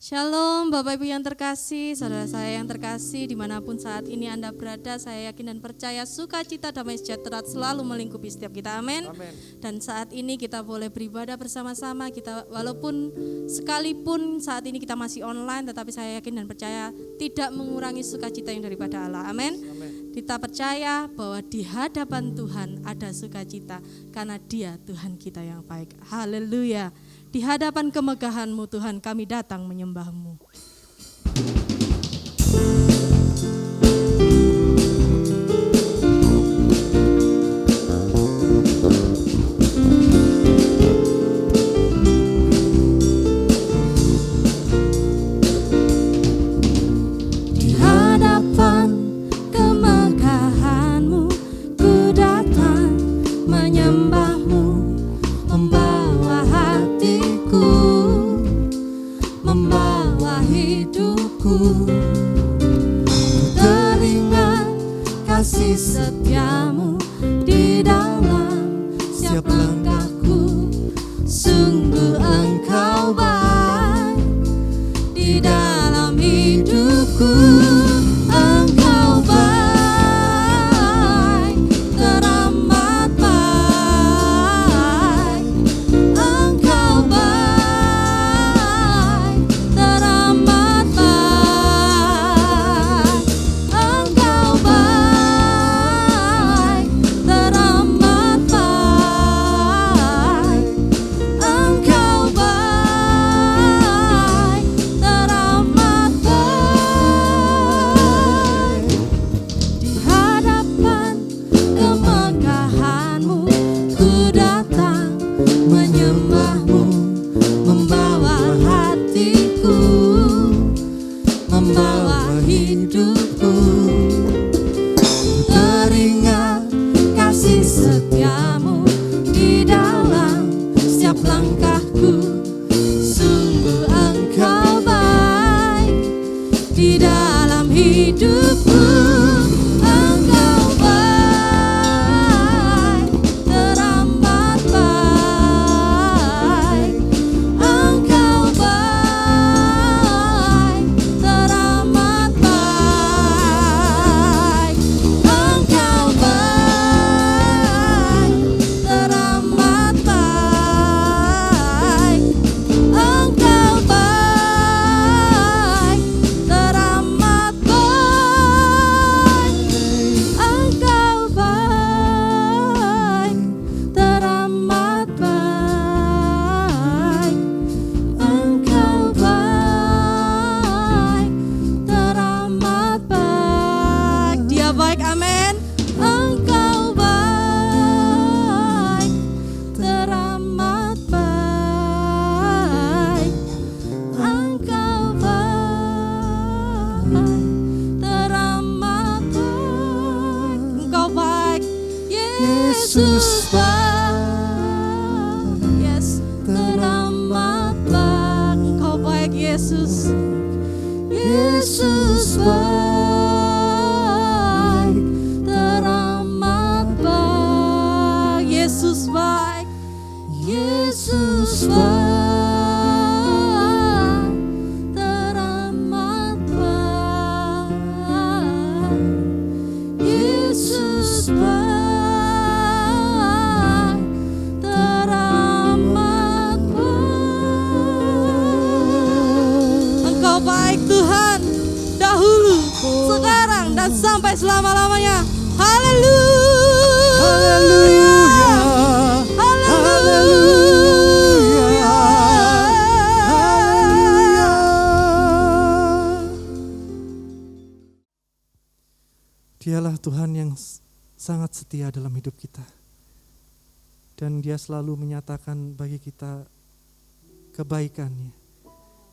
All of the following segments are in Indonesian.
Shalom Bapak Ibu yang terkasih, saudara saya yang terkasih, dimanapun saat ini Anda berada, saya yakin dan percaya sukacita damai sejahtera selalu melingkupi setiap kita, amin. Dan saat ini kita boleh beribadah bersama-sama, kita walaupun sekalipun saat ini kita masih online, tetapi saya yakin dan percaya tidak mengurangi sukacita yang daripada Allah, amin. Kita percaya bahwa di hadapan Tuhan ada sukacita, karena Dia Tuhan kita yang baik, haleluya. Di hadapan kemegahan-Mu Tuhan kami datang menyembah-Mu. Di hadapan kemegahan-Mu ku datang menyembah-Mu, membawa hatiku, membawa hidupku, teringat kasih setiamu di dalam setiap langkahku. Sungguh Engkau baik di dalam hidupku. Engkau baik, teramat baik. Engkau baik, teramat baik. Engkau baik, teramat baik. Engkau baik, teramat baik. Di hadapan kemegahan-Mu ku datang menyembah-Mu, membawa hatiku, membawa hidupku, teringat kasih setiamu di dalam setiap langkahku. Sungguh Engkau baik di dalam hidupku. Engkau baik, teramat baik. Engkau baik, teramat baik. Engkau baik, teramat baik. Engkau baik, teramat baik. Engkau baik, teramat baik. Engkau baik, teramat baik. Dia baik, amin. Engkau baik, teramat baik. Engkau baik, teramat baik. Engkau baik, Yesus baik. Yes, teramat baik. Engkau baik, Yesus. Yesus baik, teramat baik. Yesus baik. Yesus baik, teramat baik. Yesus baik, teramat baik. Engkau baik Tuhan, dahulu, sekarang, dan sampai selama-lamanya. Haleluya. Haleluya. Haleluya. Dialah Tuhan yang sangat setia dalam hidup kita. Dan Dia selalu menyatakan bagi kita kebaikan-Nya.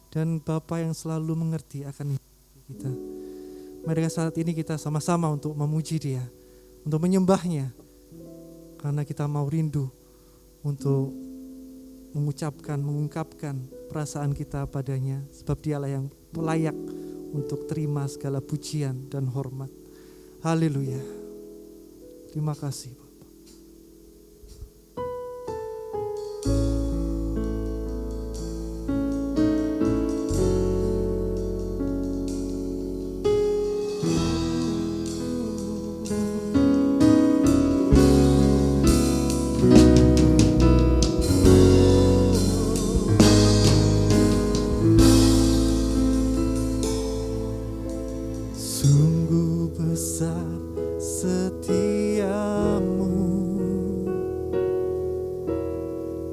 Dan Bapa yang selalu mengerti akan hidup kita. Mari saat ini kita sama-sama untuk memuji Dia, untuk menyembah-Nya. Karena kita mau rindu untuk mengucapkan, mengungkapkan perasaan kita padanya. Sebab Dialah yang layak untuk terima segala pujian dan hormat. Haleluya. Terima kasih Bapak. setiamu,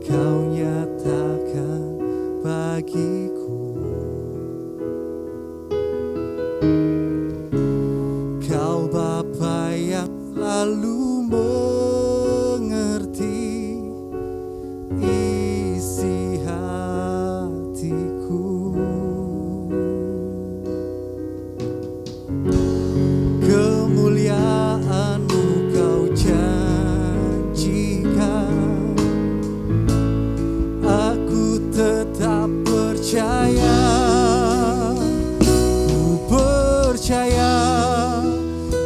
Kau nyatakan bagiku. Kau Bapa yang selalu mengerti isi hatiku. Kemuliaan-Mu Kau janjikan, aku tetap percaya. Ku percaya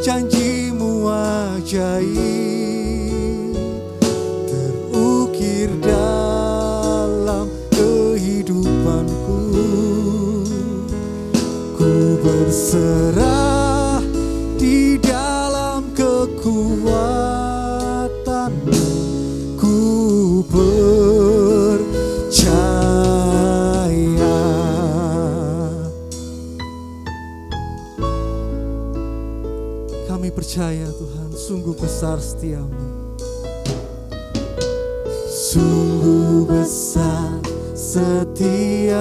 janji-Mu ajaib terukir dalam kehidupanku. Ku berserah di dalam kekuatan-Mu, ku percaya. Kami percaya Tuhan, sungguh besar setiamu, sungguh besar setiamu,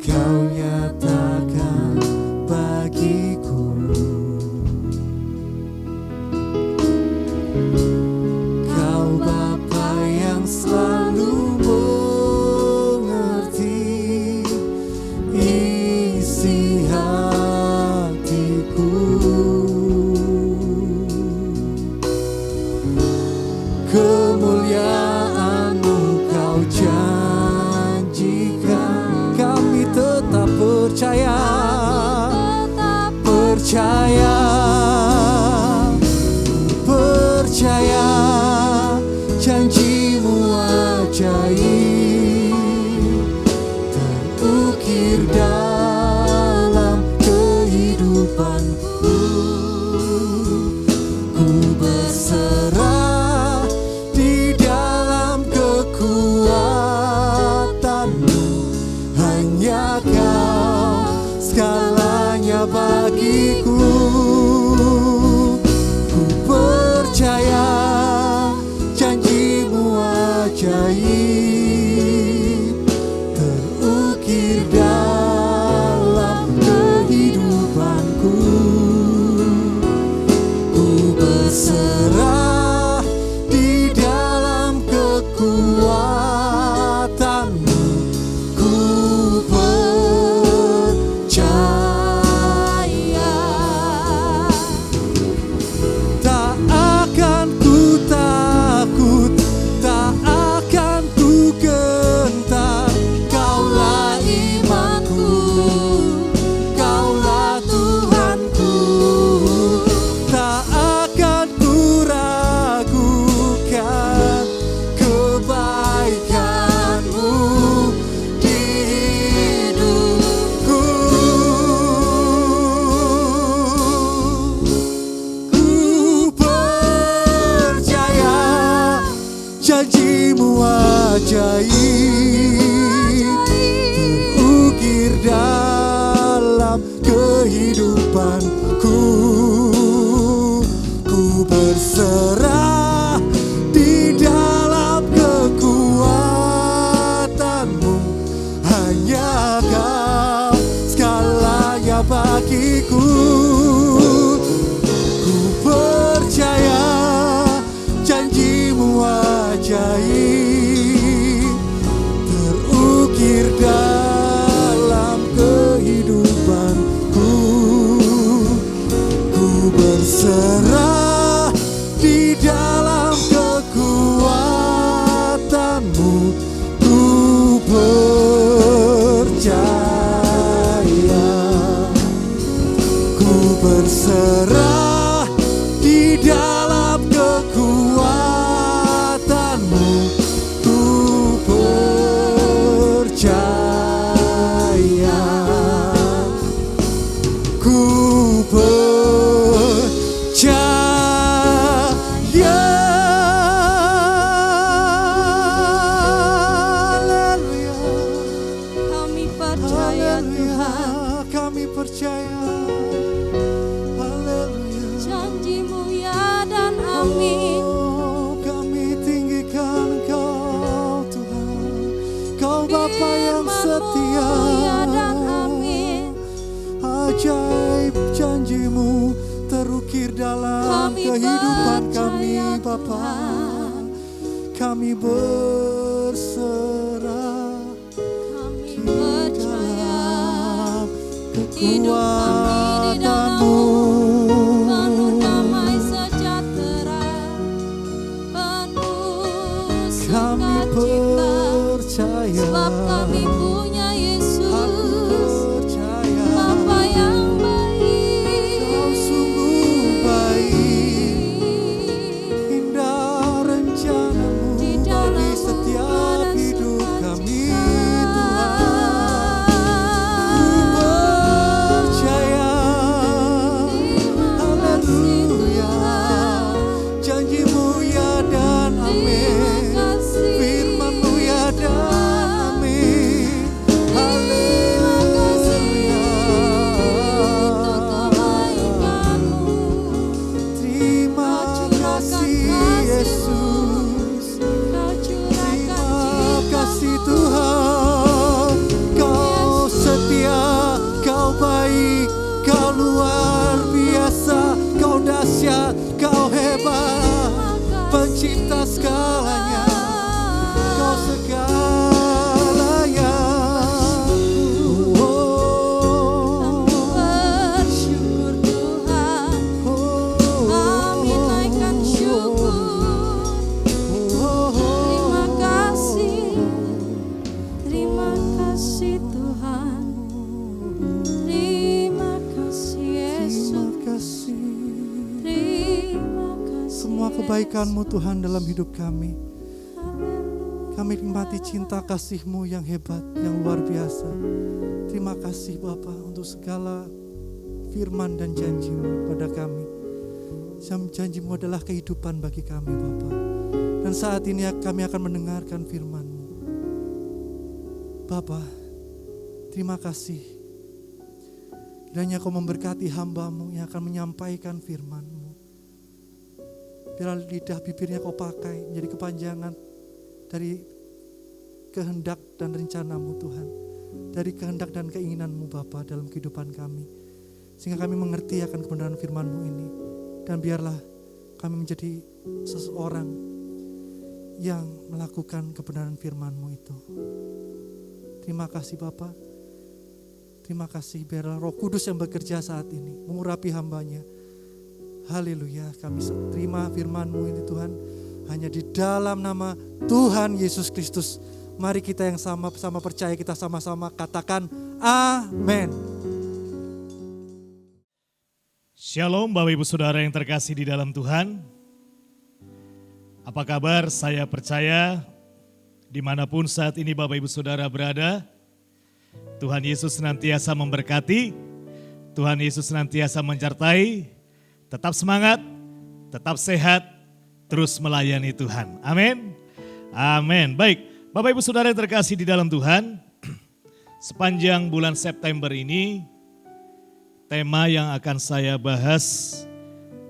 Kau nyatakan bagiku. Kau Bapa yang selalu mengerti isi hatiku. Kemuliaan-Mu Kau janjikan, kami tetap percaya, percaya, percaya janji-Mu ajaib terukir dalam kehidupanku. Ku berserah di dalam kekuatan-Mu, hanya Kau segalanya bagiku. Ku percaya janji-Mu ajaib terukir dalam kehidupanku. Ku berserah di dalam kekuatan-Mu, ku percaya. Tak akan ku takut, tak akan ku gentar. Kaulah imanku, Kaulah Tuhanku. Tak akan ku ragukan kebaikan-Mu di hidupku. Ku percaya janji-Mu ajaib terukir dalam kehidupanku. Ku berserah di dalam kekuatan-Mu, hanya Kau segalanya bagiku. Ku percaya janji-Mu ajaib terukir dalam kehidupanku. Ku berserah di dalam kekuatan-Mu, ku percaya. Ku berserah di dalam kekuatan-Mu, ku percaya. Ku percaya. Haleluya. Kami percaya Tuhan. Kami percaya. dalam Kami kehidupan kami percaya, Bapa. Tuhan. Kami berserah Kami di percaya dalam hidup kami di dalam kekuatan-Mu. penuh damai sejahtera, penuh Kami sukacita, percaya, sebab kami punya Yesus, aku percaya Bapa yang baik. Kau sungguh baik. Indah rencana-Mu Di bagi dalam-Mu setiap ada hidup kami sukacita. Tuhan. Ku percaya, Terima kasih, haleluya, Tuhan. janji-Mu ya dan amin, Terima kasih, firman-Mu ya dan amin, terima kasih untuk haleluya. kebaikan-Mu. Terima Kau curahkan kasih kasih-Mu, Yesus. Kau curahkan Terima kasih cinta-Mu. Tuhan, Kau setia, Kau baik, Kau luar biasa, Kau dahsyat, Kau hebat, pencipta segalanya, Kau segalanya. Bersyukur Tuhan, kami naikkan syukur. Terima kasih Tuhan, terima kasih Yesus, Terima kasih. terima kasih Semua kebaikan-Mu Tuhan dalam hidup kami. Haleluya. Kami nikmati cinta kasih-Mu yang hebat, yang luar biasa. Terima kasih Bapa untuk segala firman dan janji-Mu pada kami. Janji-Mu adalah kehidupan bagi kami Bapa. Dan saat ini kami akan mendengarkan firman-Mu. Bapa, terima kasih. Kiranya Kau memberkati hamba-Mu yang akan menyampaikan firman-Mu. Biar lidah bibirnya Kau pakai menjadi kepanjangan dari kehendak dan rencana-Mu Tuhan. Dari kehendak dan keinginan-Mu Bapa dalam kehidupan kami. Sehingga kami mengerti akan kebenaran firman-Mu ini. Dan biarlah kami menjadi seseorang yang melakukan kebenaran firman-Mu itu. Terima kasih Bapa. Terima kasih biarlah Roh Kudus yang bekerja saat ini mengurapi hamba-Nya. Haleluya, kami terima firman-Mu ini Tuhan. Hanya di dalam nama Tuhan Yesus Kristus. Mari kita yang sama-sama percaya, kita sama-sama katakan amin. Shalom Bapak Ibu Saudara yang terkasih di dalam Tuhan. Apa kabar? Saya percaya dimanapun saat ini Bapak Ibu Saudara berada, Tuhan Yesus senantiasa memberkati, Tuhan Yesus senantiasa menyertai, tetap semangat, tetap sehat, terus melayani Tuhan. Amin. Amin. Baik, Bapak Ibu Saudara yang terkasih di dalam Tuhan, sepanjang bulan September ini, tema yang akan saya bahas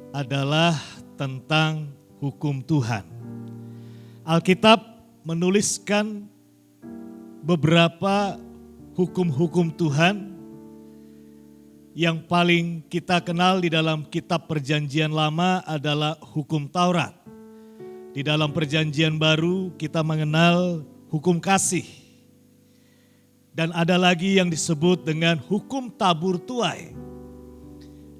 adalah tentang hukum Tuhan. Alkitab menuliskan beberapa hukum-hukum Tuhan yang paling kita kenal di dalam kitab Perjanjian Lama adalah hukum Taurat. Di dalam Perjanjian Baru kita mengenal hukum kasih. Dan ada lagi yang disebut dengan hukum tabur tuai.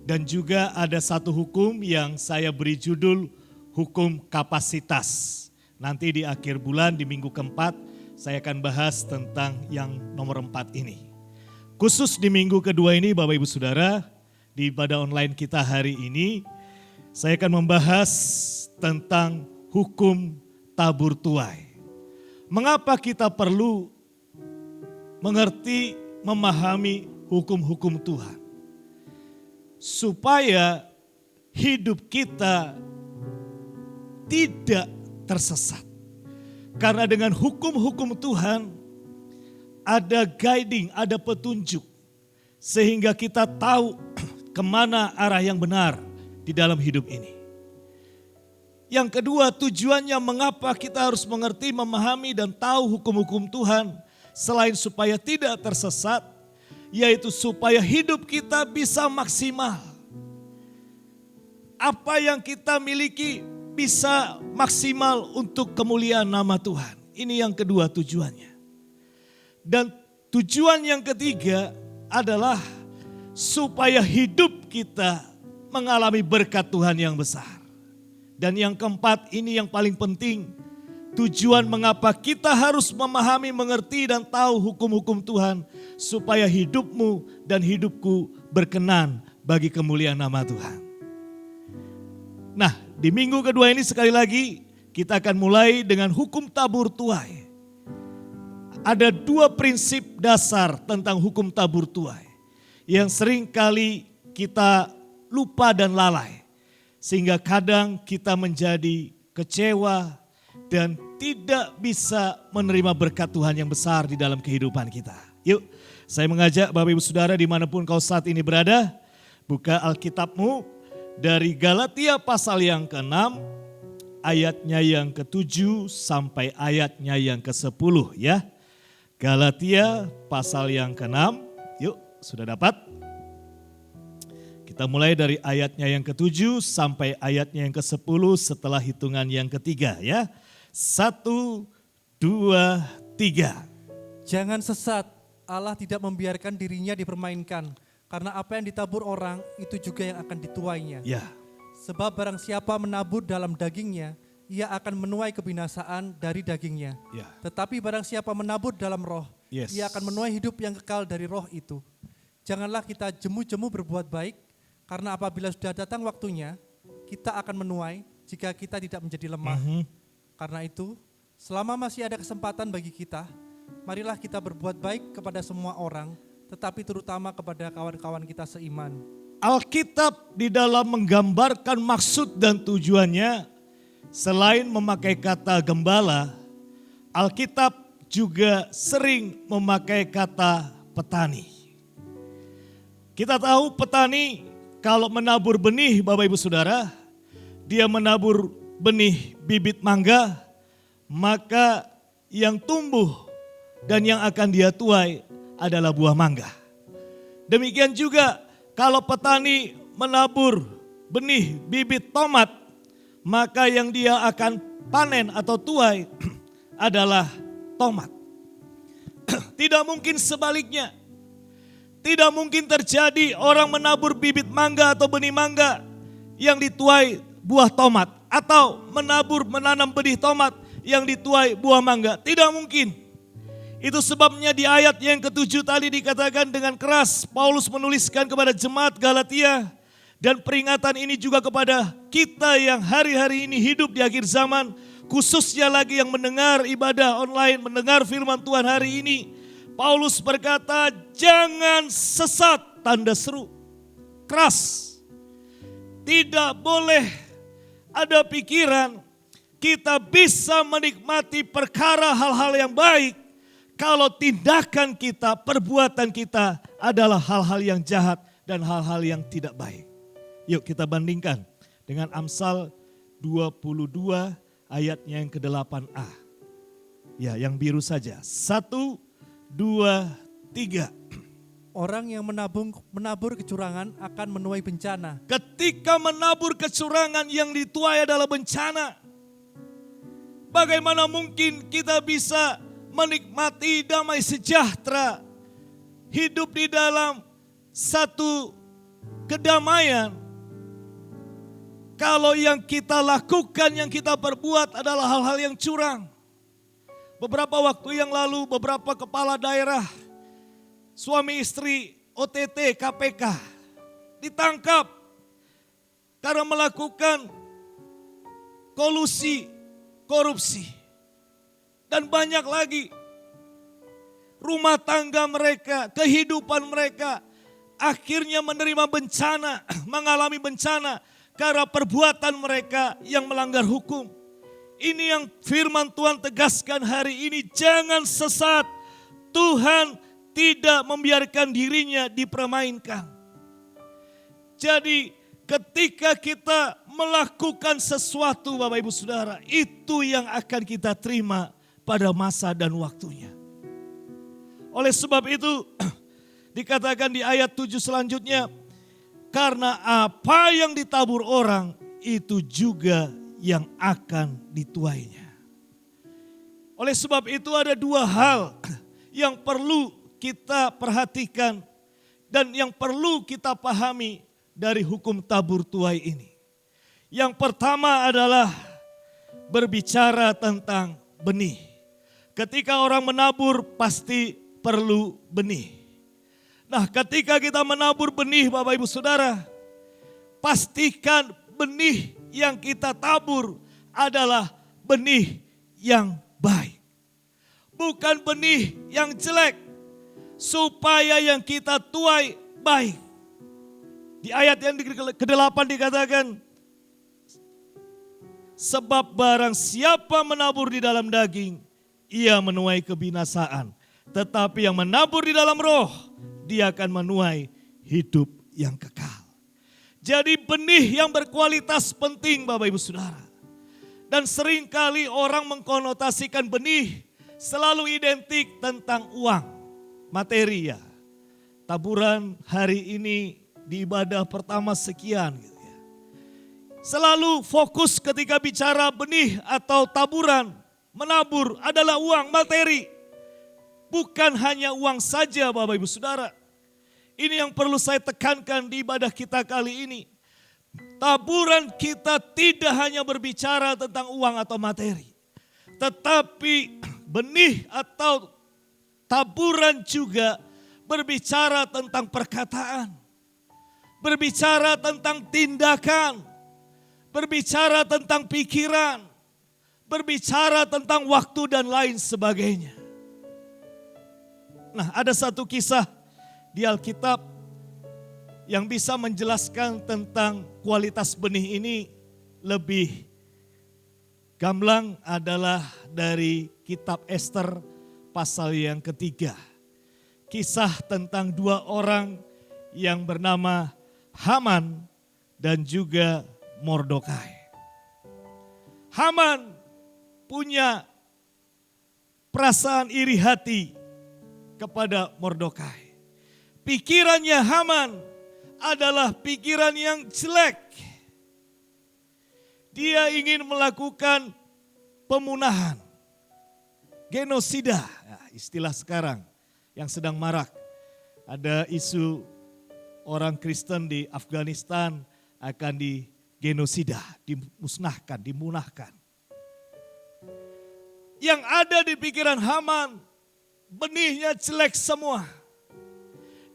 Dan juga ada satu hukum yang saya beri judul hukum kapasitas. Nanti di akhir bulan di minggu keempat saya akan bahas tentang yang nomor 4 ini. Khusus di minggu kedua ini Bapak Ibu Saudara, di ibadah online kita hari ini, saya akan membahas tentang hukum tabur tuai. Mengapa kita perlu mengerti, memahami hukum-hukum Tuhan? Supaya hidup kita tidak tersesat. Karena dengan hukum-hukum Tuhan ada guiding, ada petunjuk. Sehingga kita tahu kemana arah yang benar di dalam hidup ini. Yang kedua, tujuannya mengapa kita harus mengerti, memahami dan tahu hukum-hukum Tuhan. Selain supaya tidak tersesat, yaitu supaya hidup kita bisa maksimal. apa yang kita miliki bisa maksimal untuk kemuliaan nama Tuhan. Ini yang kedua tujuannya. Dan tujuan yang ketiga adalah supaya hidup kita mengalami berkat Tuhan yang besar. Dan yang keempat, ini yang paling penting, tujuan mengapa kita harus memahami, mengerti dan tahu hukum-hukum Tuhan supaya hidupmu dan hidupku berkenan bagi kemuliaan nama Tuhan. Nah, di minggu kedua ini sekali lagi kita akan mulai dengan hukum tabur tuai. Ada 2 prinsip dasar tentang hukum tabur tuai yang sering kali kita lupa dan lalai. Sehingga kadang kita menjadi kecewa dan tidak bisa menerima berkat Tuhan yang besar di dalam kehidupan kita. Yuk, saya mengajak Bapak Ibu Saudara dimanapun kau saat ini berada, buka Alkitabmu dari Galatia pasal yang ke-6, ayatnya yang ke-7 sampai ayatnya yang ke-10 ya. Galatia pasal yang ke-6, yuk sudah dapat? Kita mulai dari ayatnya yang ke-7 sampai ayatnya yang ke-10 setelah hitungan yang ketiga ya. 1, 2, 3. Jangan sesat, Allah tidak membiarkan dirinya dipermainkan. Karena apa yang ditabur orang, itu juga yang akan dituainya. Ya. Sebab barang siapa menabur dalam dagingnya, ia akan menuai kebinasaan dari dagingnya. Ya. Tetapi barang siapa menabur dalam roh, Yes. ia akan menuai hidup yang kekal dari roh itu. Janganlah kita jemu-jemu berbuat baik, karena apabila sudah datang waktunya, kita akan menuai jika kita tidak menjadi lemah. Karena itu, selama masih ada kesempatan bagi kita, marilah kita berbuat baik kepada semua orang, tetapi terutama kepada kawan-kawan kita seiman. Alkitab di dalam menggambarkan maksud dan tujuannya, selain memakai kata gembala, Alkitab juga sering memakai kata petani. Kita tahu petani kalau menabur benih, Bapak Ibu Saudara, dia menabur benih bibit mangga, maka yang tumbuh dan yang akan dia tuai adalah buah mangga. Demikian juga kalau petani menabur benih bibit tomat, maka yang dia akan panen atau tuai adalah tomat. Tidak mungkin sebaliknya. Tidak mungkin terjadi orang menabur bibit mangga atau benih mangga yang dituai buah tomat. Atau menanam benih tomat yang dituai buah mangga. Tidak mungkin. Itu sebabnya di ayat yang ke-7 tadi dikatakan dengan keras Paulus menuliskan kepada jemaat Galatia. Dan peringatan ini juga kepada kita yang hari-hari ini hidup di akhir zaman. Khususnya lagi yang mendengar ibadah online, mendengar firman Tuhan hari ini. Paulus berkata, jangan sesat, tanda seru. Keras. Tidak boleh ada pikiran kita bisa menikmati perkara hal-hal yang baik kalau tindakan kita, perbuatan kita adalah hal-hal yang jahat dan hal-hal yang tidak baik. Yuk kita bandingkan dengan Amsal 22 ayatnya yang ke-8a. Ya, yang biru saja. 1, 2, 3. Orang yang menabur kecurangan akan menuai bencana. Ketika menabur kecurangan yang dituai adalah bencana. Bagaimana mungkin kita bisa menikmati damai sejahtera, hidup di dalam satu kedamaian, kalau yang kita lakukan, yang kita perbuat adalah hal-hal yang curang. Beberapa waktu yang lalu, beberapa kepala daerah, suami istri OTT KPK ditangkap karena melakukan kolusi, korupsi. Dan banyak lagi rumah tangga mereka, kehidupan mereka akhirnya menerima bencana, mengalami bencana karena perbuatan mereka yang melanggar hukum. Ini yang firman Tuhan tegaskan hari ini, jangan sesat. Tuhan tidak membiarkan dirinya dipermainkan. Jadi ketika kita melakukan sesuatu Bapak Ibu Saudara, itu yang akan kita terima pada masa dan waktunya. Oleh sebab itu dikatakan di ayat 7 selanjutnya, Karena apa yang ditabur orang itu juga yang akan dituainya. Oleh sebab itu ada dua hal yang perlu kita perhatikan dan yang perlu kita pahami dari hukum tabur tuai ini. Yang pertama adalah berbicara tentang benih. Ketika orang menabur pasti perlu benih. Nah, ketika kita menabur benih Bapak Ibu Saudara, pastikan benih yang kita tabur adalah benih yang baik. Bukan benih yang jelek, supaya yang kita tuai baik. Di ayat yang ke-8 dikatakan, sebab barang siapa menabur di dalam daging, ia menuai kebinasaan. Tetapi yang menabur di dalam roh, dia akan menuai hidup yang kekal. Jadi benih yang berkualitas penting Bapak Ibu Saudara. Dan seringkali orang mengkonotasikan benih selalu identik tentang uang, materi ya. Taburan hari ini di ibadah pertama sekian gitu ya. Selalu fokus ketika bicara benih atau taburan, menabur adalah uang, materi. Bukan hanya uang saja Bapak Ibu Saudara. Ini yang perlu saya tekankan di ibadah kita kali ini. Taburan kita tidak hanya berbicara tentang uang atau materi. Tetapi benih atau taburan juga berbicara tentang perkataan. Berbicara tentang tindakan. Berbicara tentang pikiran. Berbicara tentang waktu dan lain sebagainya. Nah, ada satu kisah di Alkitab yang bisa menjelaskan tentang kualitas benih ini lebih gamblang adalah dari kitab Ester pasal yang ketiga. Kisah tentang dua orang yang bernama Haman dan juga Mordekai. Haman punya perasaan iri hati kepada Mordekai. Pikirannya Haman adalah pikiran yang jelek. Dia ingin melakukan pemunahan, genosida, istilah sekarang yang sedang marak. Ada isu orang Kristen di Afghanistan akan digenosida, dimusnahkan, dimunahkan. Yang ada di pikiran Haman, benihnya jelek semua.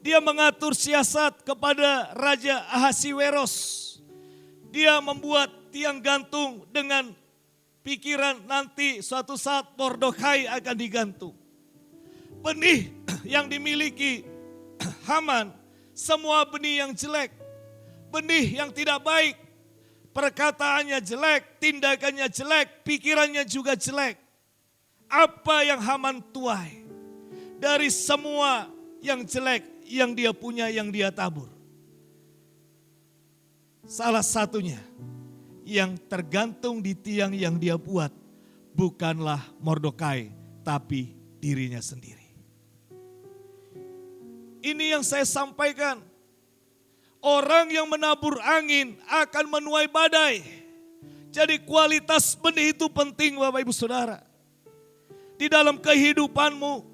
Dia mengatur siasat kepada Raja Ahasiweros. Dia membuat tiang gantung dengan pikiran nanti suatu saat Mordekai akan digantung. Benih yang dimiliki Haman, semua benih yang jelek. Benih yang tidak baik. Perkataannya jelek, tindakannya jelek, pikirannya juga jelek. Apa yang Haman tuai? Dari semua yang jelek yang dia punya, yang dia tabur. Salah satunya yang tergantung di tiang yang dia buat bukanlah Mordekai, tapi dirinya sendiri. Ini yang saya sampaikan. Orang yang menabur angin akan menuai badai. Jadi kualitas benih itu penting Bapak Ibu Saudara. Di dalam kehidupanmu,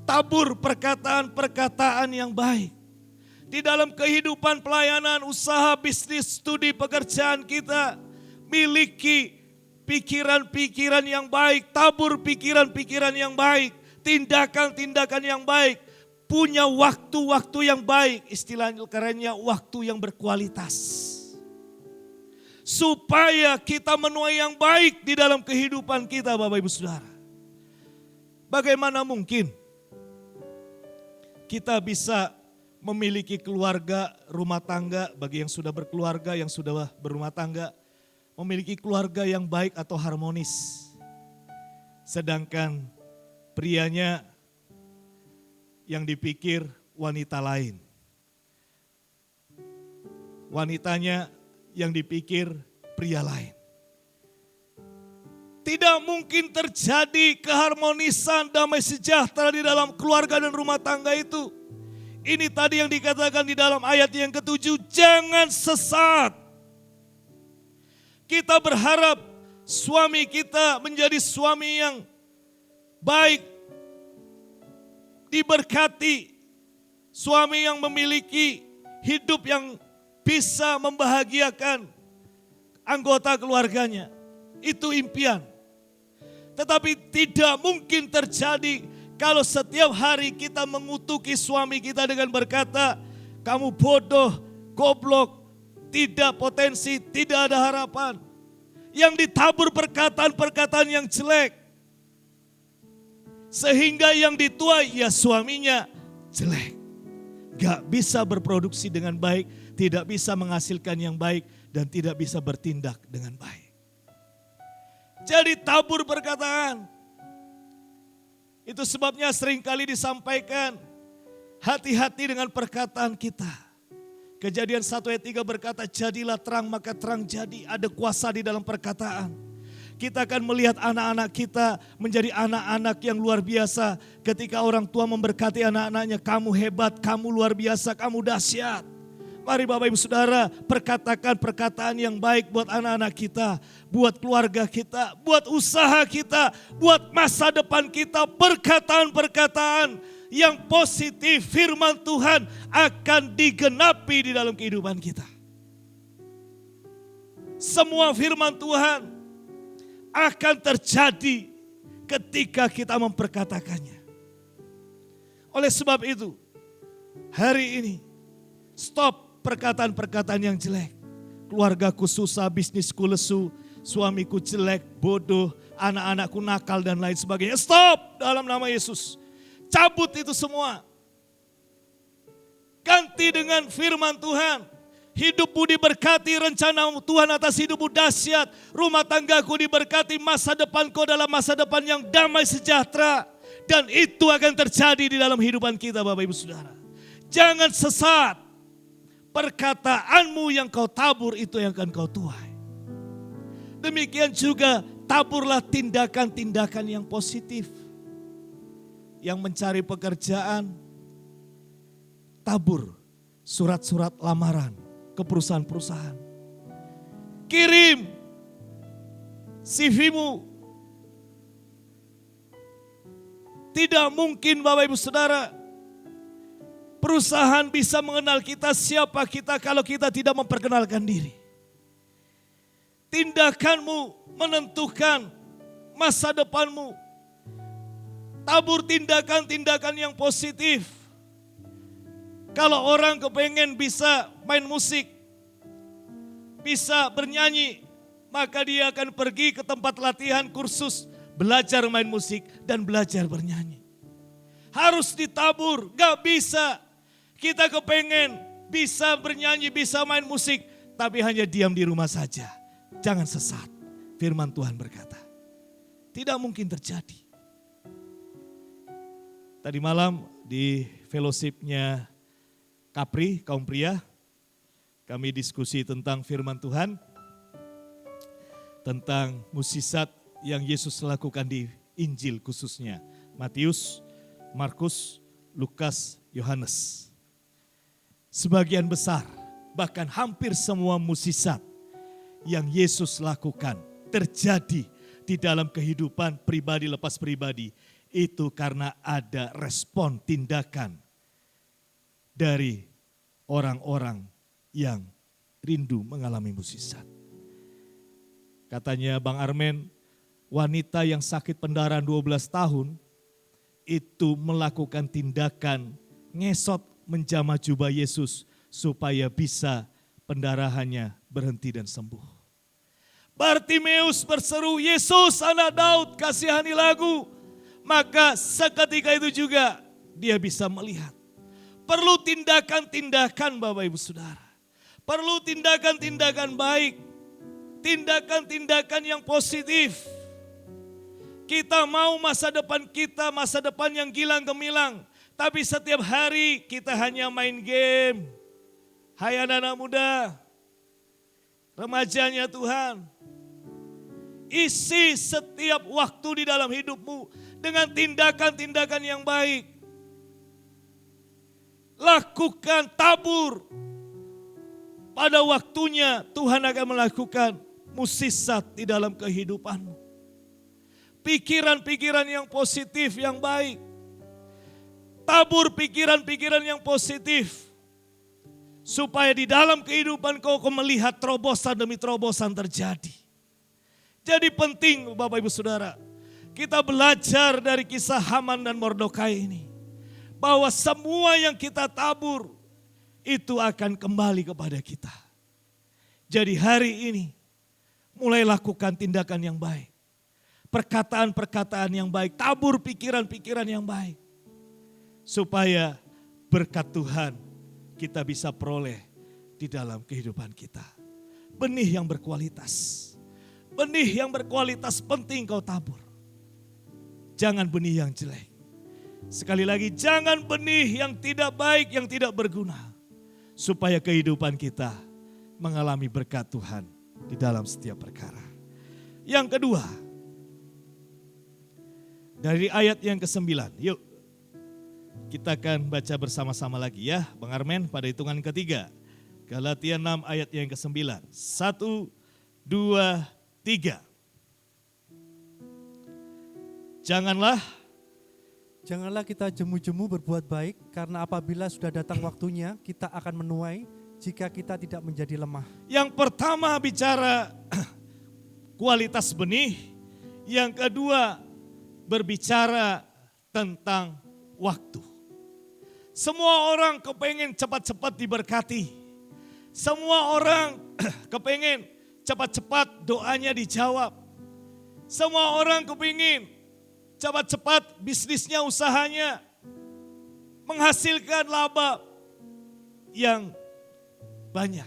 tabur perkataan-perkataan yang baik. Di dalam kehidupan pelayanan, usaha, bisnis, studi, pekerjaan kita, miliki pikiran-pikiran yang baik, tabur pikiran-pikiran yang baik, tindakan-tindakan yang baik, punya waktu-waktu yang baik, istilahnya kerennya waktu yang berkualitas. Supaya kita menuai yang baik di dalam kehidupan kita Bapak Ibu Saudara. Bagaimana mungkin kita bisa memiliki keluarga, rumah tangga, bagi yang sudah berkeluarga, yang sudah berumah tangga, memiliki keluarga yang baik atau harmonis. Sedangkan prianya yang dipikir wanita lain. Wanitanya yang dipikir pria lain. Tidak mungkin terjadi keharmonisan, damai sejahtera di dalam keluarga dan rumah tangga itu. Ini tadi yang dikatakan di dalam ayat yang ke-7, jangan sesat. Kita berharap suami kita menjadi suami yang baik, diberkati, suami yang memiliki hidup yang bisa membahagiakan anggota keluarganya. Itu impian. Tetapi tidak mungkin terjadi kalau setiap hari kita mengutuki suami kita dengan berkata, kamu bodoh, goblok, tidak potensi, tidak ada harapan. Yang ditabur perkataan-perkataan yang jelek. Sehingga yang dituai ya suaminya jelek. Gak bisa berproduksi dengan baik, tidak bisa menghasilkan yang baik, dan tidak bisa bertindak dengan baik. Jadi tabur perkataan. Itu sebabnya seringkali disampaikan, hati-hati dengan perkataan kita. Kejadian 1 ayat 3 berkata, jadilah terang maka terang jadi, ada kuasa di dalam perkataan. Kita akan melihat anak-anak kita menjadi anak-anak yang luar biasa. Ketika orang tua memberkati anak-anaknya, kamu hebat, kamu luar biasa, kamu dahsyat. Mari Bapak Ibu Saudara, perkatakan perkataan yang baik buat anak-anak kita, buat keluarga kita, buat usaha kita, buat masa depan kita. Perkataan-perkataan yang positif, firman Tuhan akan digenapi di dalam kehidupan kita. Semua firman Tuhan akan terjadi ketika kita memperkatakannya. Oleh sebab itu, hari ini stop perkataan-perkataan yang jelek. Keluargaku susah, bisnisku lesu, suamiku jelek, bodoh, anak-anakku nakal dan lain sebagainya. Stop dalam nama Yesus. Cabut itu semua. Ganti dengan firman Tuhan. Hidupmu diberkati, rencana Tuhan atas hidupmu dahsyat. Rumah tanggaku diberkati, masa depanku adalah masa depan yang damai sejahtera. Dan itu akan terjadi di dalam hidupan kita Bapak Ibu Saudara. Jangan sesat. Perkataanmu yang kau tabur itu yang akan kau tuai. Demikian juga taburlah tindakan-tindakan yang positif. Yang mencari pekerjaan, tabur surat-surat lamaran ke perusahaan-perusahaan. Kirim CV-mu. Tidak mungkin Bapak Ibu Saudara, perusahaan bisa mengenal kita, siapa kita kalau kita tidak memperkenalkan diri. Tindakanmu menentukan masa depanmu. Tabur tindakan-tindakan yang positif. Kalau orang kepengen bisa main musik, bisa bernyanyi, maka dia akan pergi ke tempat latihan kursus, belajar main musik dan belajar bernyanyi. Harus ditabur, gak bisa. Kita kepengen bisa bernyanyi, bisa main musik, tapi hanya diam di rumah saja. Jangan sesat, firman Tuhan berkata. Tidak mungkin terjadi. Tadi malam di fellowship-nya Kapri, kaum pria, kami diskusi tentang firman Tuhan, tentang mukjizat yang Yesus lakukan di Injil khususnya. Matius, Markus, Lukas, Yohanes. Sebagian besar, bahkan hampir semua mukjizat yang Yesus lakukan terjadi di dalam kehidupan pribadi lepas pribadi. Itu karena ada respon tindakan dari orang-orang yang rindu mengalami mukjizat. Katanya Bang Armen, wanita yang sakit pendarahan 12 tahun itu melakukan tindakan ngesot menjamah jubah Yesus supaya bisa pendarahannya berhenti dan sembuh. Bartimeus berseru, Yesus anak Daud kasihani lagu. Maka seketika itu juga dia bisa melihat. Perlu tindakan-tindakan Bapak Ibu Saudara. Perlu tindakan-tindakan baik. Tindakan-tindakan yang positif. Kita mau masa depan kita, masa depan yang gilang gemilang. Tapi setiap hari kita hanya main game. Hai anak-anak muda, remajanya Tuhan. Isi setiap waktu di dalam hidupmu dengan tindakan-tindakan yang baik. Lakukan tabur. Pada waktunya Tuhan akan melakukan mukjizat di dalam kehidupanmu. Pikiran-pikiran yang positif, yang baik. Tabur pikiran-pikiran yang positif. Supaya di dalam kehidupan kau melihat terobosan demi terobosan terjadi. Jadi penting Bapak Ibu Saudara, kita belajar dari kisah Haman dan Mordekai ini. Bahwa semua yang kita tabur itu akan kembali kepada kita. Jadi hari ini mulai lakukan tindakan yang baik. Perkataan-perkataan yang baik, tabur pikiran-pikiran yang baik. Supaya berkat Tuhan kita bisa peroleh di dalam kehidupan kita. Benih yang berkualitas. Benih yang berkualitas penting kau tabur. Jangan benih yang jelek. Sekali lagi, jangan benih yang tidak baik, yang tidak berguna. Supaya kehidupan kita mengalami berkat Tuhan di dalam setiap perkara. Yang kedua, dari ayat yang ke-9, yuk kita akan baca bersama-sama lagi ya, Bang Armen, pada hitungan ketiga. Galatia 6 ayat yang ke-9. 1, 2, 3. Janganlah kita jemu-jemu berbuat baik, karena apabila sudah datang waktunya, kita akan menuai jika kita tidak menjadi lemah. Yang pertama bicara kualitas benih, yang kedua berbicara tentang waktu. Semua orang kepengen cepat-cepat diberkati. Semua orang kepengen cepat-cepat doanya dijawab. Semua orang kepingin cepat-cepat bisnisnya, usahanya menghasilkan laba yang banyak.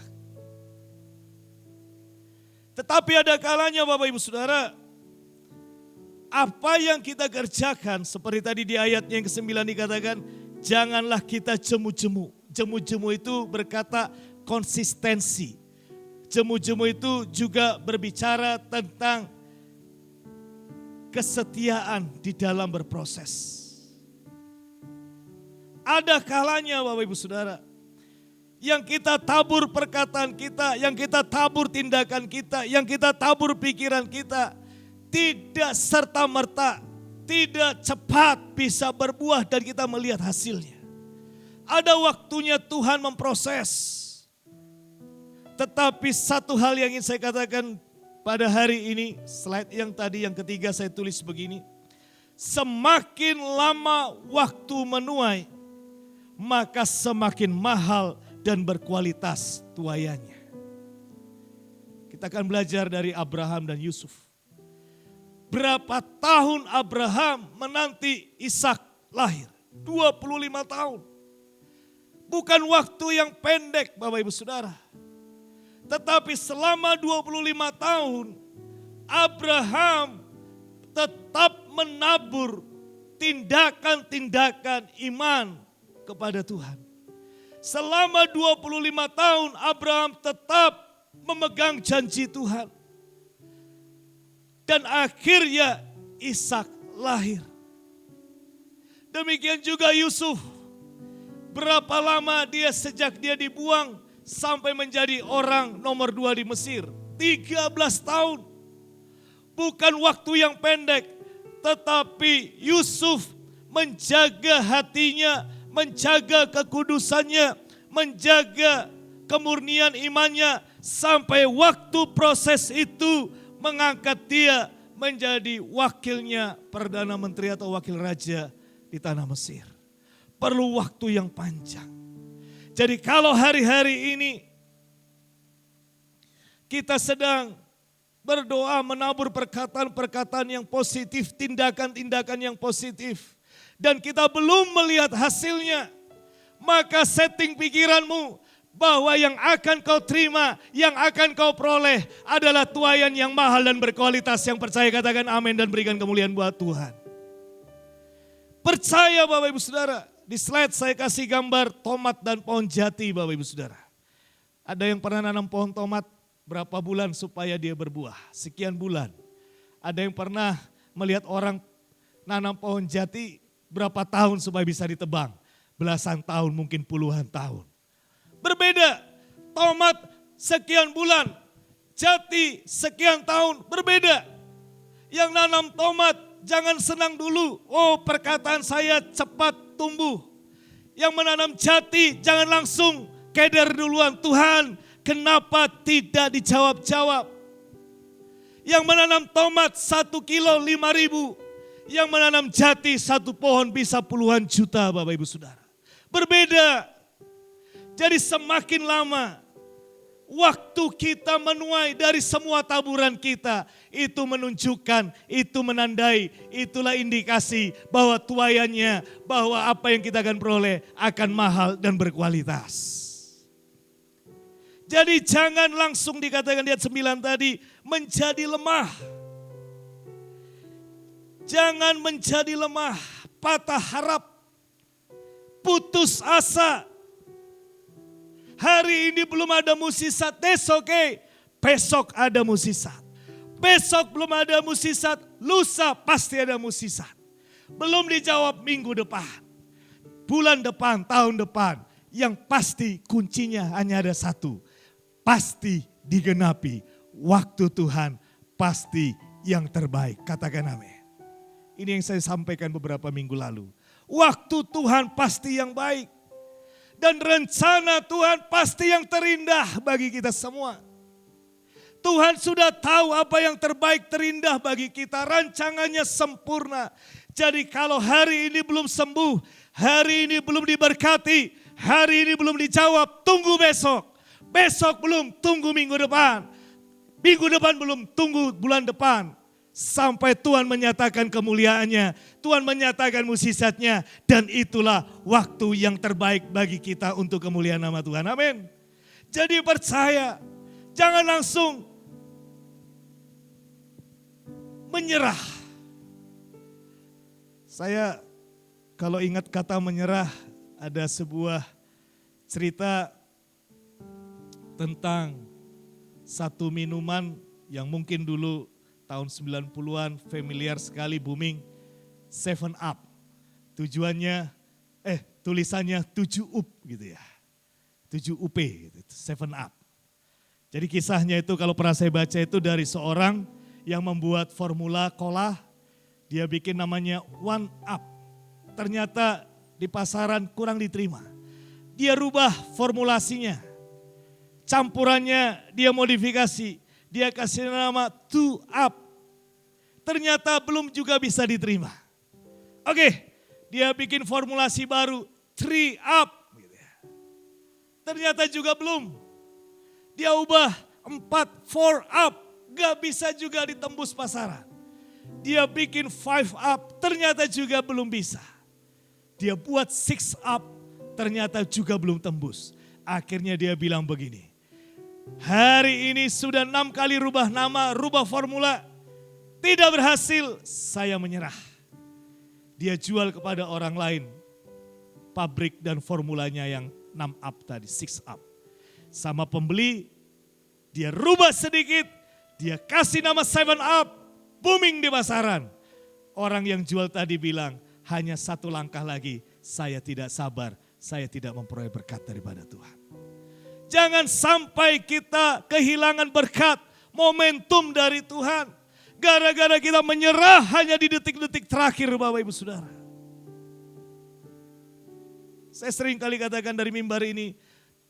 Tetapi ada kalanya Bapak Ibu Saudara, apa yang kita kerjakan seperti tadi di ayat yang ke-9 dikatakan, janganlah kita jemu-jemu. Jemu-jemu itu berkata konsistensi. Jemu-jemu itu juga berbicara tentang kesetiaan di dalam berproses. Ada kalanya Bapak Ibu Saudara, yang kita tabur perkataan kita, yang kita tabur tindakan kita, yang kita tabur pikiran kita, tidak serta-merta, tidak cepat bisa berbuah dan kita melihat hasilnya. Ada waktunya Tuhan memproses. Tetapi satu hal yang ingin saya katakan pada hari ini, slide yang tadi yang ketiga saya tulis begini. Semakin lama waktu menuai, maka semakin mahal dan berkualitas tuaiannya. Kita akan belajar dari Abraham dan Yusuf. Berapa tahun Abraham menanti Ishak lahir? 25 tahun. Bukan waktu yang pendek Bapak Ibu Saudara. Tetapi selama 25 tahun Abraham tetap menabur tindakan-tindakan iman kepada Tuhan. Selama 25 tahun Abraham tetap memegang janji Tuhan. Dan akhirnya Ishak lahir. Demikian juga Yusuf. Berapa lama dia sejak dia dibuang sampai menjadi orang nomor 2 di Mesir. 13 tahun. Bukan waktu yang pendek. Tetapi Yusuf menjaga hatinya, menjaga kekudusannya, menjaga kemurnian imannya. Sampai waktu proses itu mengangkat dia menjadi wakilnya Perdana Menteri atau wakil raja di tanah Mesir. Perlu waktu yang panjang. Jadi kalau hari-hari ini kita sedang berdoa menabur perkataan-perkataan yang positif, tindakan-tindakan yang positif, dan kita belum melihat hasilnya, maka setting pikiranmu bahwa yang akan kau terima, yang akan kau peroleh adalah tuaian yang mahal dan berkualitas. Yang percaya katakan amin dan berikan kemuliaan buat Tuhan. Percaya Bapak Ibu Saudara. Di slide saya kasih gambar tomat dan pohon jati Bapak Ibu Saudara. Ada yang pernah nanam pohon tomat berapa bulan supaya dia berbuah? Sekian bulan. Ada yang pernah melihat orang nanam pohon jati berapa tahun supaya bisa ditebang? belasan tahun, mungkin puluhan tahun. Berbeda, tomat sekian bulan, jati sekian tahun, berbeda. Yang nanam tomat jangan senang dulu, oh perkataan saya cepat tumbuh. Yang menanam jati jangan langsung keder duluan, Tuhan kenapa tidak dijawab-jawab. Yang menanam tomat 1 kilo 5.000, yang menanam jati 1 pohon bisa puluhan juta Bapak Ibu Saudara. Berbeda, jadi semakin lama waktu kita menuai dari semua taburan kita, itu menunjukkan, itu menandai, itulah indikasi bahwa tuaiannya, bahwa apa yang kita akan peroleh akan mahal dan berkualitas. Jadi jangan langsung dikatakan di ayat 9 tadi, menjadi lemah. Jangan menjadi lemah, patah harap, putus asa. Hari ini belum ada musisat, that's okay. Besok ada musisat. Besok belum ada musisat, lusa pasti ada musisat. Belum dijawab minggu depan, bulan depan, tahun depan. Yang pasti kuncinya hanya ada satu. Pasti digenapi. Waktu Tuhan pasti yang terbaik. Katakan amin. Ini yang saya sampaikan beberapa minggu lalu. Waktu Tuhan pasti yang baik. Dan rencana Tuhan pasti yang terindah bagi kita semua. Tuhan sudah tahu apa yang terbaik terindah bagi kita. Rancangannya sempurna. Jadi kalau hari ini belum sembuh, hari ini belum diberkati, hari ini belum dijawab, tunggu besok. Besok belum, tunggu minggu depan. Minggu depan belum, tunggu bulan depan. Sampai Tuhan menyatakan kemuliaannya, Tuhan menyatakan mukjizatnya, dan itulah waktu yang terbaik bagi kita untuk kemuliaan nama Tuhan. Amin. Jadi percaya, jangan langsung menyerah. Saya kalau ingat kata menyerah, ada sebuah cerita tentang satu minuman yang mungkin dulu tahun 90-an familiar sekali, booming, 7 Up. Tujuannya, tulisannya 7 up gitu ya. 7 UP gitu, 7 Up. Jadi kisahnya itu kalau pernah saya baca itu dari seorang yang membuat formula cola, dia bikin namanya 1 Up. Ternyata di pasaran kurang diterima. Dia rubah formulasinya. Campurannya dia modifikasi, dia kasih nama 2 Up. Ternyata belum juga bisa diterima. Oke, dia bikin formulasi baru 3 Up. Ternyata juga belum. Dia ubah 4 Up, gak bisa juga ditembus pasaran. Dia bikin 5 Up, ternyata juga belum bisa. Dia buat 6 Up, ternyata juga belum tembus. Akhirnya dia bilang begini, hari ini sudah 6 kali rubah nama, rubah formula. Tidak berhasil, saya menyerah. Dia jual kepada orang lain pabrik dan formulanya yang 6 up tadi, 6 up. Sama pembeli, dia rubah sedikit, dia kasih nama 7 up, booming di pasaran. Orang yang jual tadi bilang, hanya 1 langkah lagi, saya tidak sabar, saya tidak memperoleh berkat daripada Tuhan. Jangan sampai kita kehilangan berkat, momentum dari Tuhan. Gara-gara kita menyerah hanya di detik-detik terakhir Bapak Ibu Saudara. Saya sering kali katakan dari mimbar ini,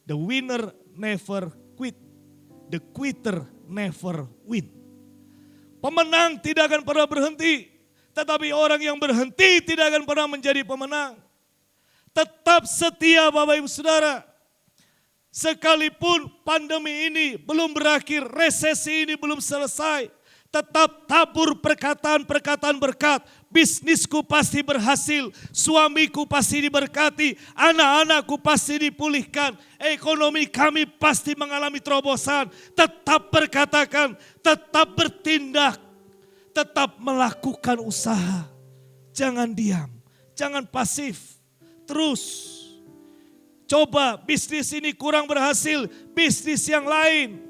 the winner never quit, the quitter never win. Pemenang tidak akan pernah berhenti, tetapi orang yang berhenti tidak akan pernah menjadi pemenang. Tetap setia Bapak Ibu Saudara. Sekalipun pandemi ini belum berakhir, resesi ini belum selesai, tetap tabur perkataan-perkataan berkat. Bisnisku pasti berhasil, suamiku pasti diberkati, anak-anakku pasti dipulihkan, ekonomi kami pasti mengalami terobosan. Tetap berkatakan, tetap bertindak, tetap melakukan usaha. Jangan diam, jangan pasif, terus. Coba bisnis ini kurang berhasil, bisnis yang lain.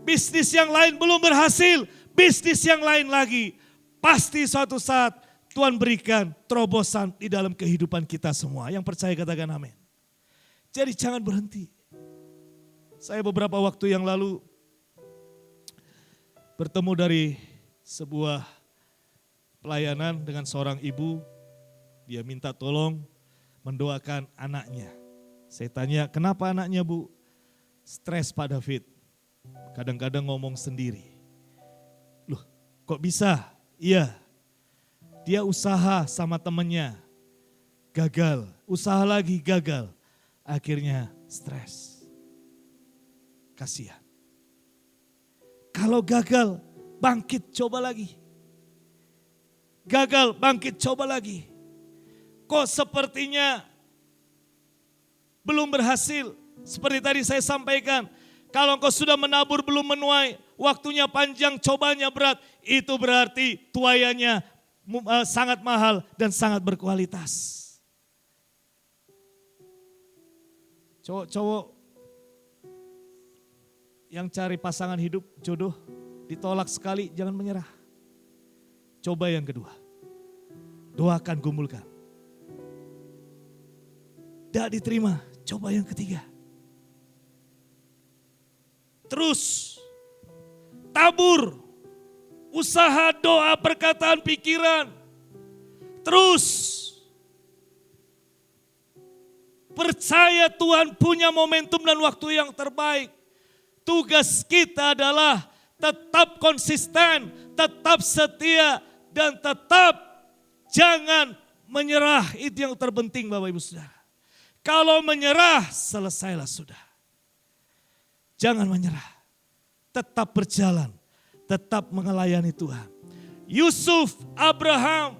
Bisnis yang lain belum berhasil, bisnis yang lain lagi. Pasti suatu saat Tuhan berikan terobosan di dalam kehidupan kita semua. Yang percaya katakan amin. Jadi jangan berhenti. Saya beberapa waktu yang lalu bertemu dari sebuah pelayanan dengan seorang ibu. Dia minta tolong mendoakan anaknya. Saya tanya, kenapa anaknya Bu? Stres Pak David. Kadang-kadang ngomong sendiri. Loh, kok bisa? Iya. Dia usaha sama temennya. Gagal. Usaha lagi gagal. Akhirnya stres. Kasihan. Kalau gagal, bangkit coba lagi. Gagal, bangkit coba lagi. Kok sepertinya belum berhasil. Seperti tadi saya sampaikan, kalau engkau sudah menabur belum menuai, waktunya panjang, cobanya berat, itu berarti tuaiannya sangat mahal dan sangat berkualitas. Cowok-cowok yang cari pasangan hidup, jodoh, ditolak sekali, jangan menyerah. Coba yang kedua, doakan, gumulkan. Tidak diterima, coba yang ketiga. Terus, tabur, usaha, doa, perkataan, pikiran. Terus, percaya Tuhan punya momentum dan waktu yang terbaik. Tugas kita adalah tetap konsisten, tetap setia, dan tetap jangan menyerah. Itu yang terpenting Bapak Ibu Saudara. Kalau menyerah, selesailah sudah. Jangan menyerah. Tetap berjalan, tetap melayani Tuhan. Yusuf, Abraham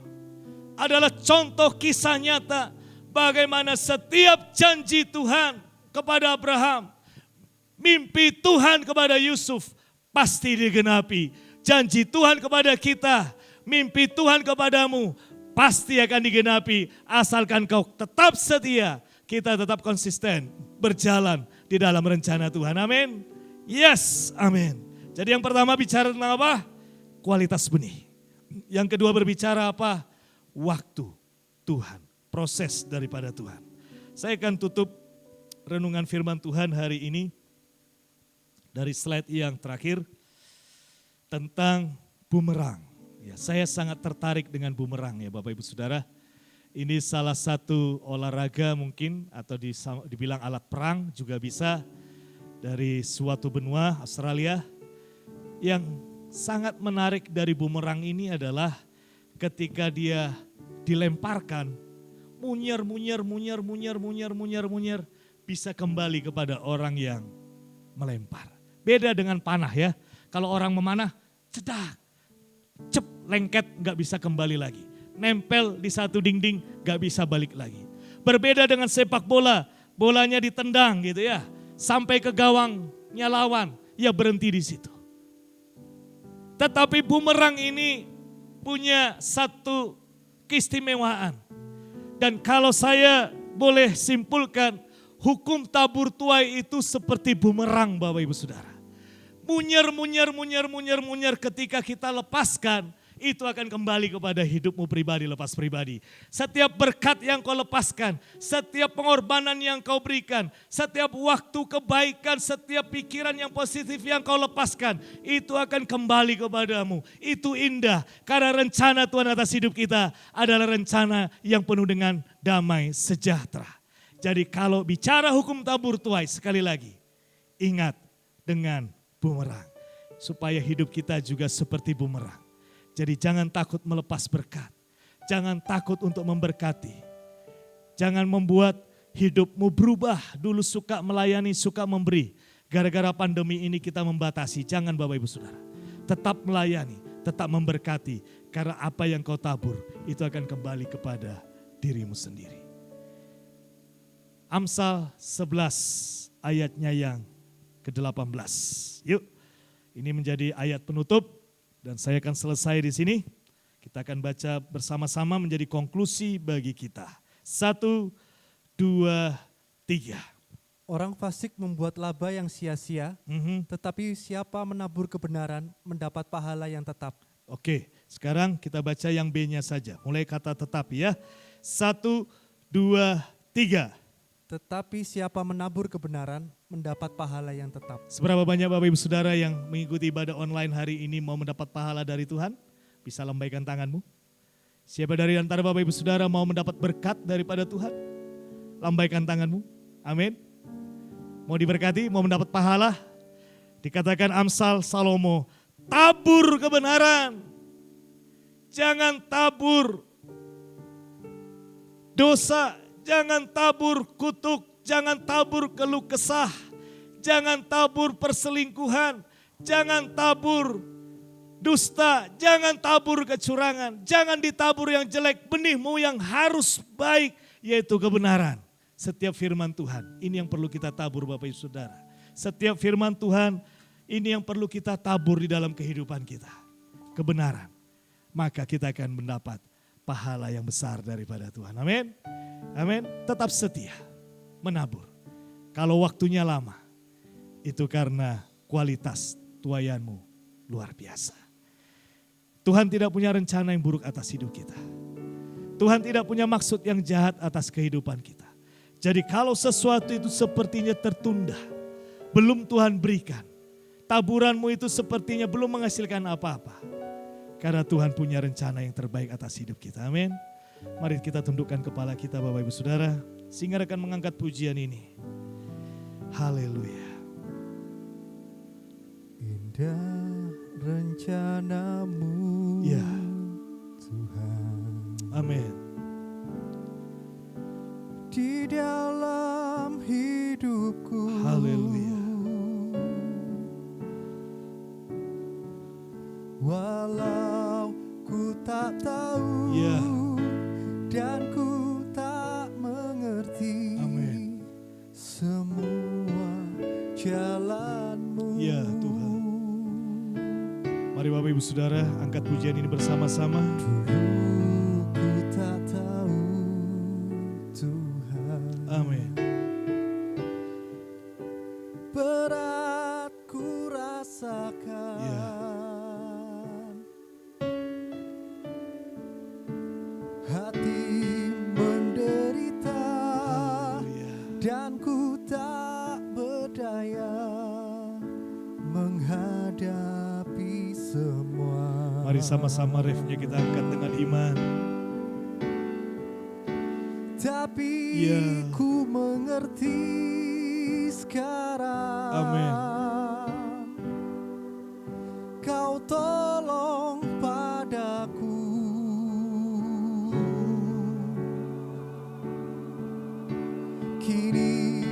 adalah contoh kisah nyata bagaimana setiap janji Tuhan kepada Abraham, mimpi Tuhan kepada Yusuf pasti digenapi. Janji Tuhan kepada kita, mimpi Tuhan kepadamu pasti akan digenapi asalkan kau tetap setia. Kita tetap konsisten berjalan di dalam rencana Tuhan. Amin. Yes, amin. Jadi yang pertama bicara tentang apa? Kualitas benih. Yang kedua berbicara apa? Waktu Tuhan, proses daripada Tuhan. Saya akan tutup renungan firman Tuhan hari ini dari slide yang terakhir tentang bumerang. Ya, saya sangat tertarik dengan bumerang ya Bapak Ibu Saudara. Ini salah satu olahraga mungkin atau dibilang alat perang juga bisa dari suatu benua Australia. Yang sangat menarik dari bumerang ini adalah ketika dia dilemparkan, munyer bisa kembali kepada orang yang melempar. Beda dengan panah ya. Kalau orang memanah, cedak, cep, lengket, gak bisa kembali lagi. Nempel di satu dinding, gak bisa balik lagi. Berbeda dengan sepak bola, bolanya ditendang gitu ya, sampai ke gawangnya lawan, ya berhenti di situ. Tetapi bumerang ini punya satu keistimewaan. Dan kalau saya boleh simpulkan, hukum tabur tuai itu seperti bumerang Bapak Ibu Saudara. Munyer ketika kita lepaskan, itu akan kembali kepada hidupmu pribadi, lepas pribadi. Setiap berkat yang kau lepaskan, setiap pengorbanan yang kau berikan, setiap waktu kebaikan, setiap pikiran yang positif yang kau lepaskan, itu akan kembali kepadamu. Itu indah, karena rencana Tuhan atas hidup kita adalah rencana yang penuh dengan damai sejahtera. Jadi kalau bicara hukum tabur tuai, sekali lagi, ingat dengan bumerang. Supaya hidup kita juga seperti bumerang. Jadi jangan takut melepas berkat. Jangan takut untuk memberkati. Jangan membuat hidupmu berubah. Dulu suka melayani, suka memberi. Gara-gara pandemi ini kita membatasi. Jangan Bapak Ibu Saudara. Tetap melayani, tetap memberkati. Karena apa yang kau tabur itu akan kembali kepada dirimu sendiri. Amsal 11 ayatnya yang ke-18. Yuk, ini menjadi ayat penutup. Dan saya akan selesai di sini. Kita akan baca bersama-sama menjadi konklusi bagi kita. 1, 2, 3. Orang fasik membuat laba yang sia-sia, tetapi siapa menabur kebenaran mendapat pahala yang tetap. Oke, sekarang kita baca yang B-nya saja. Mulai kata tetapi ya. 1, 2, 3. Tetapi siapa menabur kebenaran mendapat pahala yang tetap. Seberapa banyak Bapak Ibu Saudara yang mengikuti ibadah online hari ini mau mendapat pahala dari Tuhan? Bisa lambaikan tanganmu. Siapa dari antara Bapak Ibu Saudara mau mendapat berkat daripada Tuhan? Lambaikan tanganmu. Amin. Mau diberkati, mau mendapat pahala? Dikatakan Amsal Salomo, tabur kebenaran. Jangan tabur dosa, jangan tabur kutuk, jangan tabur keluh kesah, jangan tabur perselingkuhan, jangan tabur dusta, jangan tabur kecurangan, jangan ditabur yang jelek, benihmu yang harus baik, yaitu kebenaran. Setiap firman Tuhan, ini yang perlu kita tabur Bapak Ibu Saudara. Setiap firman Tuhan, ini yang perlu kita tabur di dalam kehidupan kita. Kebenaran. Maka kita akan mendapat pahala yang besar daripada Tuhan. Amin. Amin. Tetap setia menabur. Kalau waktunya lama, itu karena kualitas tuayanmu luar biasa. Tuhan tidak punya rencana yang buruk atas hidup kita. Tuhan tidak punya maksud yang jahat atas kehidupan kita. Jadi kalau sesuatu itu sepertinya tertunda, belum Tuhan berikan, taburanmu itu sepertinya belum menghasilkan apa-apa. Karena Tuhan punya rencana yang terbaik atas hidup kita. Amin. Mari kita tundukkan kepala kita Bapak Ibu Saudara. Sehingga akan mengangkat pujian ini. Haleluya. Indah rencanamu Ya. Tuhan. Amin. Di dalam hidupku. Haleluya. Walau ku tak tahu Ya. dan ku tak mengerti. Amin. Semua jalanmu. Ya Tuhan. Mari Bapak Ibu Saudara angkat pujian ini bersama-sama. Dulu ku tak tahu Tuhan. Amin. Berat ku rasakan. Ya. Hati menderita. Haleluya. Dan ku tak berdaya menghadapi semua. Mari sama-sama refnya kita angkat dengan iman. Tapi Ya. ku mengerti sekarang. Amin. Kau tolong padaku. Kini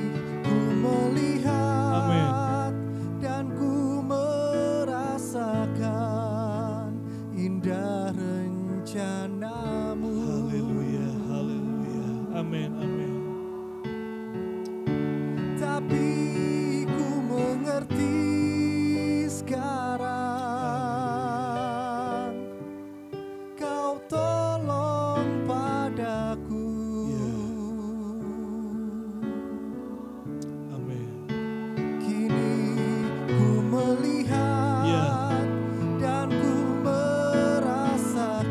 ku melihat dan ku merasakan indah rencanamu. Haleluya. Haleluya. Amin. Amin. Tapi ku mengerti sekarang. Kau tolong padaku. Ya. Amin. Kini ku melihat Ya. dan ku merasakan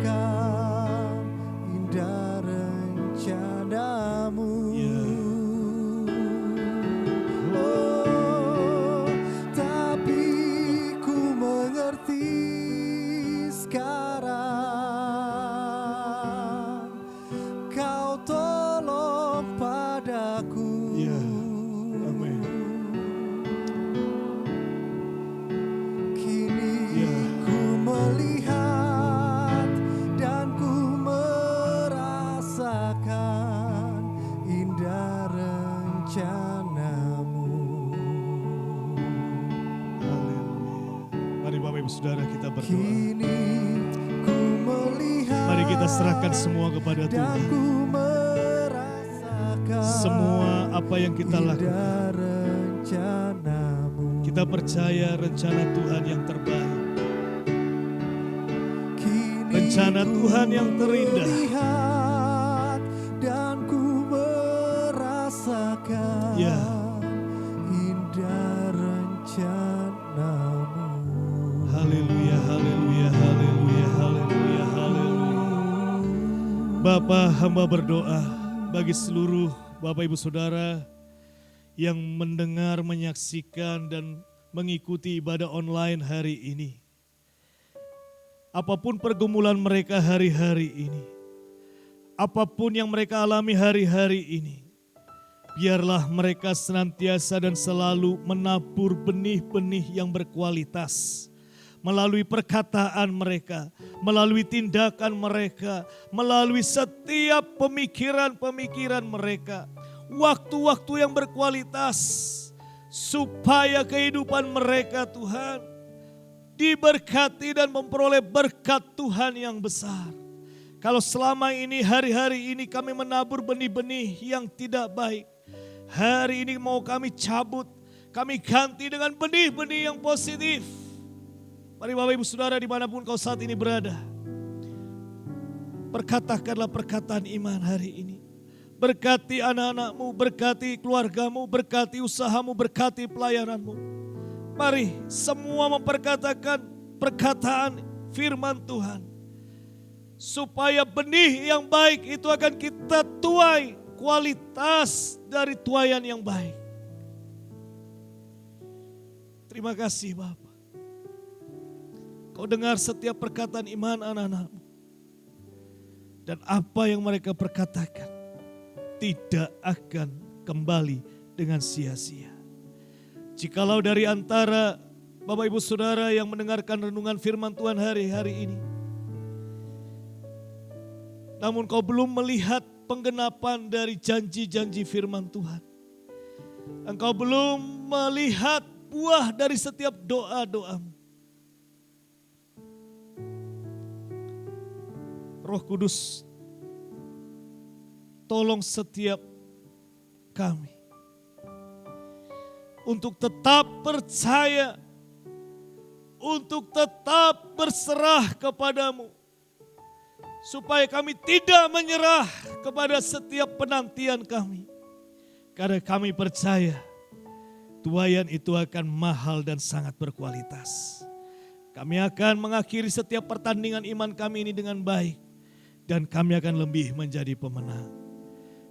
indah rencanamu. Ya. Oh, tapi ku mengerti sekarang. Kau tolong padaku. Ya. Amin. Kini Ya. ku melihat dan ku merasakan indah rencanamu. Haleluya. Mari Bapak Ibu Saudara kita berdoa. Kini ku melihat Mari kita serahkan semua kepada dan Tuhan. ku merasakan Semua apa yang kita lakukan. indah rencanamu. Kita percaya rencana Tuhan yang terbaik. Kini Rencana ku Tuhan yang terindah. melihat dan ku merasakan Ya. indah rencanamu. Haleluya, haleluya, haleluya, Bapa, hamba berdoa bagi seluruh Bapak Ibu Saudara yang mendengar, menyaksikan dan mengikuti ibadah online hari ini. Apapun pergumulan mereka hari-hari ini, apapun yang mereka alami hari-hari ini, biarlah mereka senantiasa dan selalu menabur benih-benih yang berkualitas melalui perkataan mereka, melalui tindakan mereka, melalui setiap pemikiran-pemikiran mereka, waktu-waktu yang berkualitas, supaya kehidupan mereka Tuhan diberkati dan memperoleh berkat Tuhan yang besar. Kalau selama ini, hari-hari ini kami menabur benih-benih yang tidak baik, hari ini mau kami cabut, kami ganti dengan benih-benih yang positif. Mari Bapak Ibu Saudara dimanapun kau saat ini berada, perkatakanlah perkataan iman hari ini. Berkati anak-anakmu, berkati keluargamu, berkati usahamu, berkati pelayananmu. Mari semua memperkatakan perkataan firman Tuhan, supaya benih yang baik itu akan kita tuai, kualitas dari tuaian yang baik. Terima kasih Bapak. Kau dengar setiap perkataan iman anak-anakmu. Dan apa yang mereka perkatakan tidak akan kembali dengan sia-sia. Jikalau dari antara Bapak Ibu Saudara yang mendengarkan renungan firman Tuhan hari-hari ini, namun kau belum melihat penggenapan dari janji-janji firman Tuhan, engkau belum melihat buah dari setiap doa-doamu, Roh Kudus, tolong setiap kami untuk tetap percaya, untuk tetap berserah kepadamu, supaya kami tidak menyerah kepada setiap penantian kami. Karena kami percaya tuaian itu akan mahal dan sangat berkualitas. Kami akan mengakhiri setiap pertandingan iman kami ini dengan baik. Dan kami akan lebih menjadi pemenang.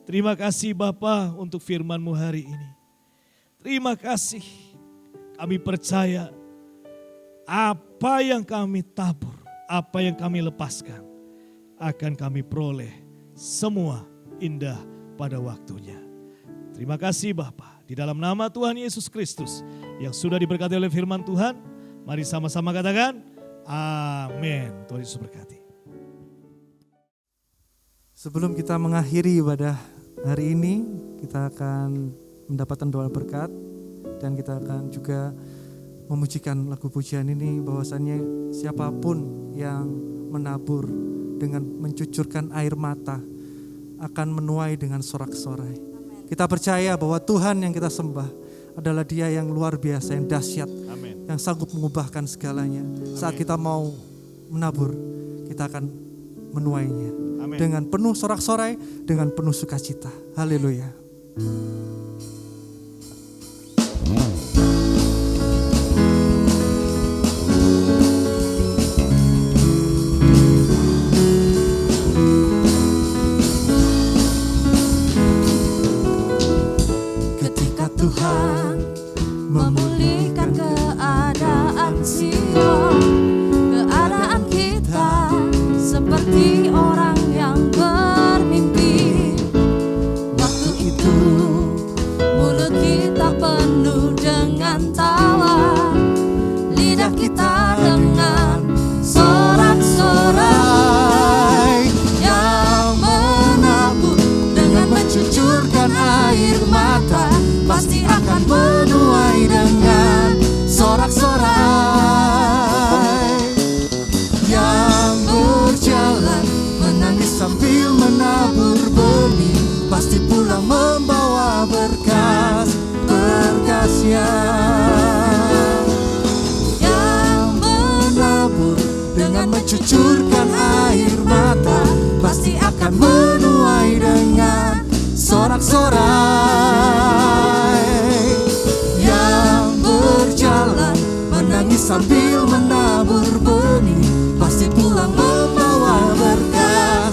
Terima kasih Bapa untuk firman-Mu hari ini. Terima kasih. Kami percaya apa yang kami tabur, apa yang kami lepaskan, akan kami peroleh semua indah pada waktunya. Terima kasih Bapa. Di dalam nama Tuhan Yesus Kristus yang sudah diberkati oleh firman Tuhan, mari sama-sama katakan amin. Tuhan Yesus berkati. Sebelum kita mengakhiri ibadah hari ini, kita akan mendapatkan doa berkat dan kita akan juga memujikan lagu pujian ini, bahwasannya siapapun yang menabur dengan mencucurkan air mata akan menuai dengan sorak-sorai. Kita percaya bahwa Tuhan yang kita sembah adalah Dia yang luar biasa, yang dahsyat, yang sanggup mengubahkan segalanya. Saat kita mau menabur, kita akan menuainya. Amen. Dengan penuh sorak-sorai, dengan penuh sukacita. Haleluya. Ketika Tuhan memulihkan keadaan Sion, keadaan kita seperti orang yang bermimpi. Waktu itu mulut kita penuh dengan tawa, lidah kita dengan sorak-sorai. Yang menabur dengan mencucurkan air mata pasti akan menuai dengan sorak-sorai. Yang berjalan menangis sambil menabur benih pasti pulang membawa berkas-berkasnya. Yang menabur dengan mencucurkan air mata pasti akan menuai dengan sorak-sorai. Yang berjalan menangis sambil menabur benih pasti pulang membawa berkat.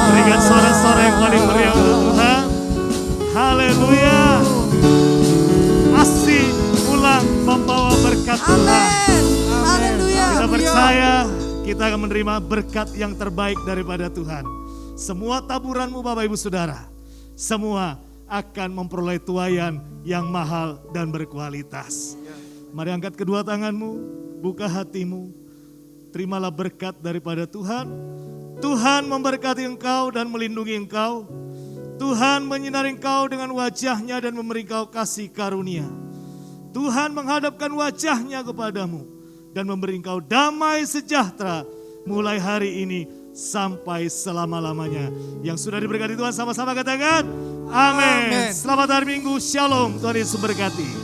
Berikan suara-suara yang paling meriah untuk Tuhan. Haleluya. Asih pulang membawa berkat Tuhan. Amin. Haleluya. Kita percaya kita akan menerima berkat yang terbaik daripada Tuhan. Semua taburanmu Bapak Ibu Saudara, semua akan memperoleh tuaian yang mahal dan berkualitas. Mari angkat kedua tanganmu, buka hatimu, terimalah berkat daripada Tuhan. Tuhan memberkati engkau dan melindungi engkau. Tuhan menyinari engkau dengan wajahnya dan memberi engkau kasih karunia. Tuhan menghadapkan wajahnya kepadamu dan memberi engkau damai sejahtera mulai hari ini sampai selama-lamanya. Yang sudah diberkati Tuhan sama-sama katakan amin. Selamat hari Minggu, shalom, Tuhan Yesus berkati.